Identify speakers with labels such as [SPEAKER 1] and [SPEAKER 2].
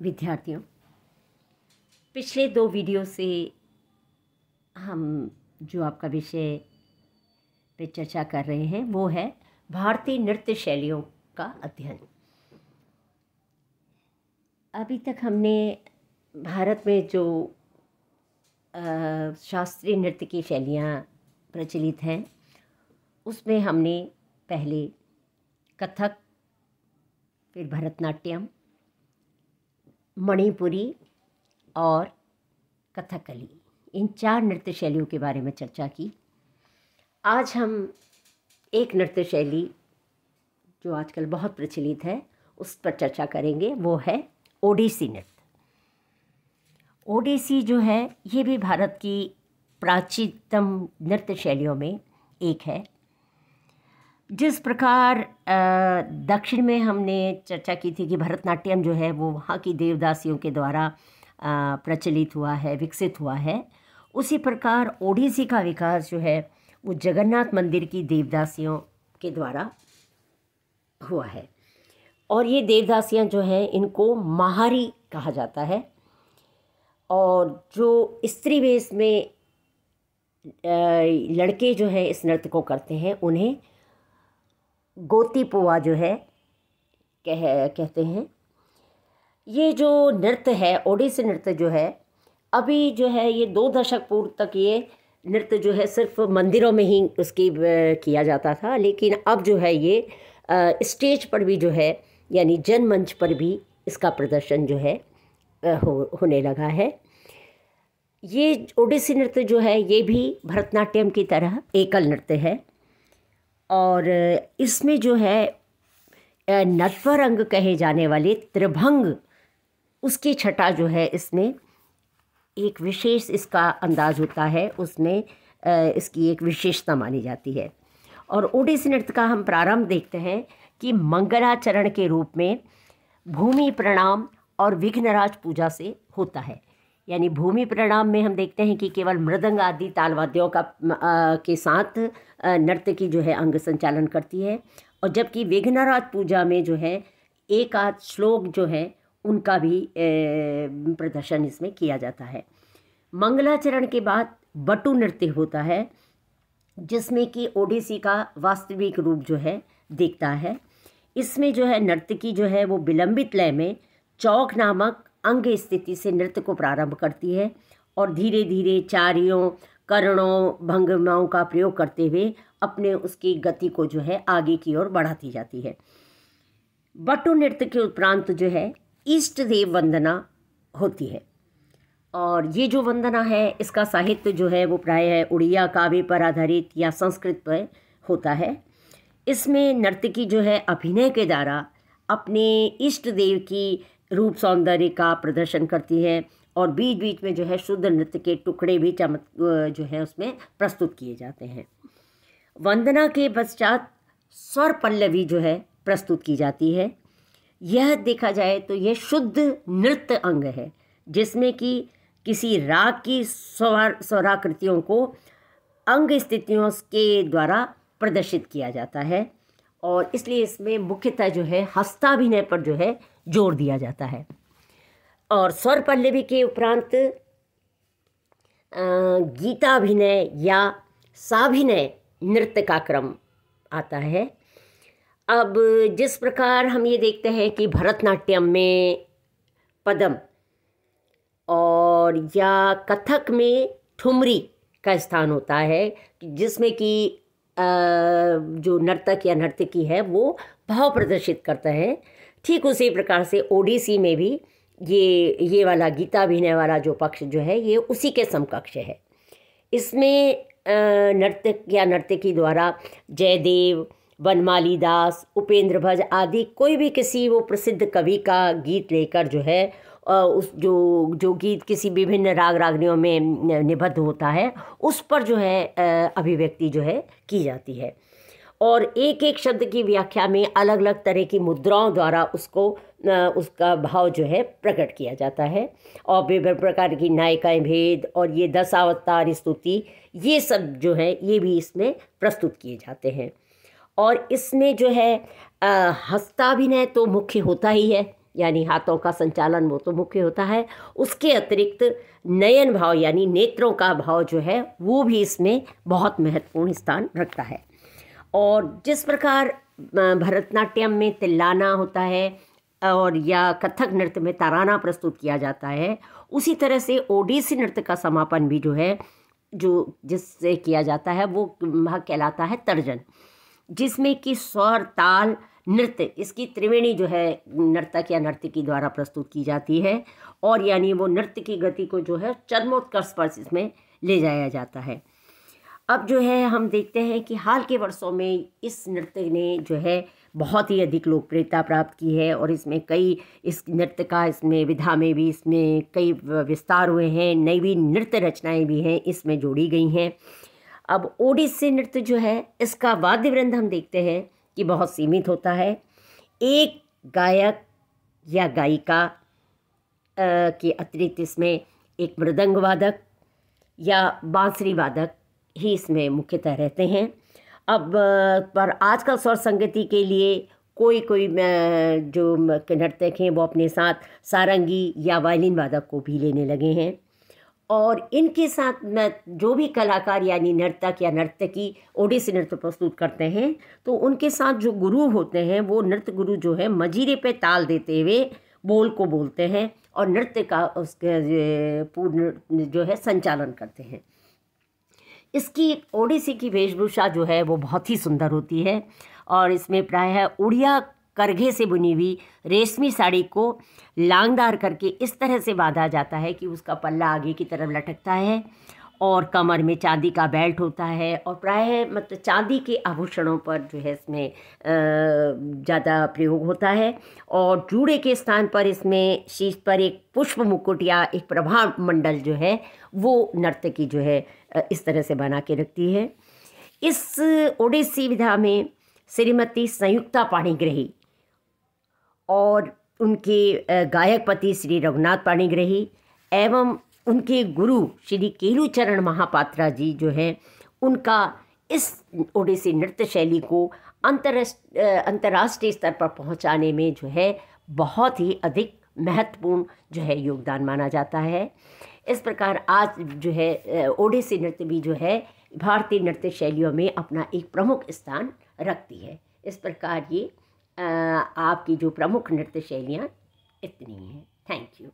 [SPEAKER 1] विद्यार्थियों, पिछले 2 वीडियो से हम जो आपका विषय पे चर्चा कर रहे हैं वो है भारतीय नृत्य शैलियों का अध्ययन। अभी तक हमने भारत में जो शास्त्रीय नृत्य की शैलियाँ प्रचलित हैं उसमें हमने पहले कथक, फिर भरतनाट्यम, मणिपुरी और कथकली, इन 4 नृत्य शैलियों के बारे में चर्चा की। आज हम एक नृत्य शैली जो आजकल बहुत प्रचलित है उस पर चर्चा करेंगे, वो है ओडिसी नृत्य। ओडिसी जो है ये भी भारत की प्राचीनतम नृत्य शैलियों में एक है। जिस प्रकार दक्षिण में हमने चर्चा की थी कि भरतनाट्यम जो है वो वहाँ की देवदासियों के द्वारा प्रचलित हुआ है, विकसित हुआ है, उसी प्रकार ओडिसी का विकास जो है वो जगन्नाथ मंदिर की देवदासियों के द्वारा हुआ है। और ये देवदासियाँ जो हैं इनको महारी कहा जाता है। और जो स्त्री वेश में लड़के जो हैं इस नृत्य को करते हैं उन्हें गोतीपुआ जो है कहते हैं। ये जो नृत्य है, ओडिसी नृत्य जो है, अभी जो है ये 2 दशक पूर्व तक ये नृत्य जो है सिर्फ मंदिरों में ही उसकी किया जाता था, लेकिन अब जो है ये स्टेज पर भी जो है यानी जनमंच पर भी इसका प्रदर्शन जो है होने लगा है। ये ओडिसी नृत्य जो है ये भी भरतनाट्यम की तरह एकल नृत्य है और इसमें जो है नटवर अंग कहे जाने वाले त्रिभंग, उसकी छटा जो है इसमें एक विशेष इसका अंदाज होता है, उसमें इसकी एक विशेषता मानी जाती है। और ओडिसी नृत्य का हम प्रारंभ देखते हैं कि मंगलाचरण के रूप में भूमि प्रणाम और विघ्नराज पूजा से होता है। यानी भूमि प्रणाम में हम देखते हैं कि केवल मृदंग आदि तालवाद्यों का के साथ नृत्य की जो है अंग संचालन करती है, और जबकि विघ्नराज पूजा में जो है एक आध श्लोक जो है उनका भी प्रदर्शन इसमें किया जाता है। मंगलाचरण के बाद बटु नृत्य होता है जिसमें कि ओडिसी का वास्तविक रूप जो है दिखता है। इसमें जो है नर्तकी जो है वो विलंबित लय में चौक नामक अंग स्थिति से नृत्य को प्रारंभ करती है और धीरे धीरे चारियों, करणों, भंगिमाओं का प्रयोग करते हुए अपने उसकी गति को जो है आगे की ओर बढ़ाती जाती है। बटु नृत्य के उपरांत जो है इष्ट देव वंदना होती है, और ये जो वंदना है इसका साहित्य जो है वो प्रायः उड़िया काव्य पर आधारित या संस्कृत पर होता है। इसमें नर्तकी जो है अभिनय के द्वारा अपने इष्ट देव की रूप सौंदर्य का प्रदर्शन करती है और बीच बीच में जो है शुद्ध नृत्य के टुकड़े भी जो है उसमें प्रस्तुत किए जाते हैं। वंदना के पश्चात स्वर पल्लवी जो है प्रस्तुत की जाती है। यह देखा जाए तो यह शुद्ध नृत्य अंग है जिसमें कि किसी राग की स्वराकृतियों को अंग स्थितियों के द्वारा प्रदर्शित किया जाता है, और इसलिए इसमें मुख्यतः जो है हस्ताभिनय पर जो है जोर दिया जाता है। और स्वर पल्लवी के उपरांत गीताभिनय या साभिनय नृत्य का क्रम आता है। अब जिस प्रकार हम ये देखते हैं कि भरतनाट्यम में पदम और या कथक में ठुमरी का स्थान होता है, जिसमें कि जो नर्तक या नर्तकी है वो भाव प्रदर्शित करता है। ठीक उसी प्रकार से ओडिसी में भी ये वाला गीताभिनय वाला जो पक्ष जो है ये उसी के समकक्ष है। इसमें नर्तक या नर्तकी द्वारा जयदेव, बनमाली दास, उपेंद्र भज आदि कोई भी किसी वो प्रसिद्ध कवि का गीत लेकर जो है उस जो गीत किसी विभिन्न राग रागनियों में निबद्ध होता है उस पर जो है अभिव्यक्ति जो है की जाती है, और एक एक शब्द की व्याख्या में अलग अलग तरह की मुद्राओं द्वारा उसका भाव जो है प्रकट किया जाता है। और विभिन्न प्रकार की नायिकाएं भेद और ये 10 अवतार स्तुति, ये सब जो है ये भी इसमें प्रस्तुत किए जाते हैं। और इसमें जो है हस्ताभिनय तो मुख्य होता ही है, यानी हाथों का संचालन वो तो मुख्य होता है, उसके अतिरिक्त नयन भाव यानी नेत्रों का भाव जो है वो भी इसमें बहुत महत्वपूर्ण स्थान रखता है। और जिस प्रकार भरतनाट्यम में तिल्लाना होता है और या कथक नृत्य में तराना प्रस्तुत किया जाता है, उसी तरह से ओडिसी नृत्य का समापन भी जो है जो जिससे किया जाता है वो वह कहलाता है तर्जन, जिसमें कि स्वर ताल नृत्य इसकी त्रिवेणी जो है नर्तक या नर्तकी द्वारा प्रस्तुत की जाती है। और यानी वो नृत्य की गति को जो है चरमोत्कर्ष पर इसमें ले जाया जाता है। अब जो है हम देखते हैं कि हाल के वर्षों में इस नृत्य ने जो है बहुत ही अधिक लोकप्रियता प्राप्त की है और इसमें कई इस नृत्य का इसमें विधा में भी इसमें कई विस्तार हुए हैं, नई भी नृत्य रचनाएं भी हैं इसमें जोड़ी गई हैं। अब ओडिसी नृत्य जो है इसका वाद्य वृंद हम देखते हैं कि बहुत सीमित होता है। एक गायक या गायिका के अतिरिक्त इसमें एक मृदंग वादक या बांसुरी वादक ही इसमें मुख्यतः रहते हैं। अब पर आजकल स्वर संगति के लिए कोई जो नर्तक हैं वो अपने साथ सारंगी या वायलिन वादक को भी लेने लगे हैं। और इनके साथ जो भी कलाकार यानी नर्तक या नर्तकी ओडिसी नृत्य प्रस्तुत करते हैं तो उनके साथ जो गुरु होते हैं वो नृत्य गुरु जो है मजीरे पे ताल देते हुए बोल को बोलते हैं और नृत्य का उसके पूर्ण जो है संचालन करते हैं। इसकी ओडिसी की वेशभूषा जो है वो बहुत ही सुंदर होती है और इसमें प्रायः उड़िया करघे से बुनी हुई रेशमी साड़ी को लांगदार करके इस तरह से बांधा जाता है कि उसका पल्ला आगे की तरफ लटकता है और कमर में चांदी का बेल्ट होता है और प्रायः मतलब चांदी के आभूषणों पर जो है इसमें ज़्यादा प्रयोग होता है। और जूड़े के स्थान पर इसमें शीश पर एक पुष्प मुकुट या एक प्रभा मंडल जो है वो नर्तकी जो है इस तरह से बना के रखती है। इस ओडिसी विधा में श्रीमती संयुक्ता पाणिग्राही और उनके गायक पति श्री रघुनाथ पाणिग्राही एवं उनके गुरु श्री केलुचरण महापात्रा जी जो है उनका इस ओडिसी नृत्य शैली को अंतर्राष्ट्रीय स्तर पर पहुंचाने में जो है बहुत ही अधिक महत्वपूर्ण जो है योगदान माना जाता है। इस प्रकार आज जो है ओडिसी नृत्य भी जो है भारतीय नृत्य शैलियों में अपना एक प्रमुख स्थान रखती है। इस प्रकार ये आपकी जो प्रमुख नृत्य शैलियाँ इतनी हैं। Thank you.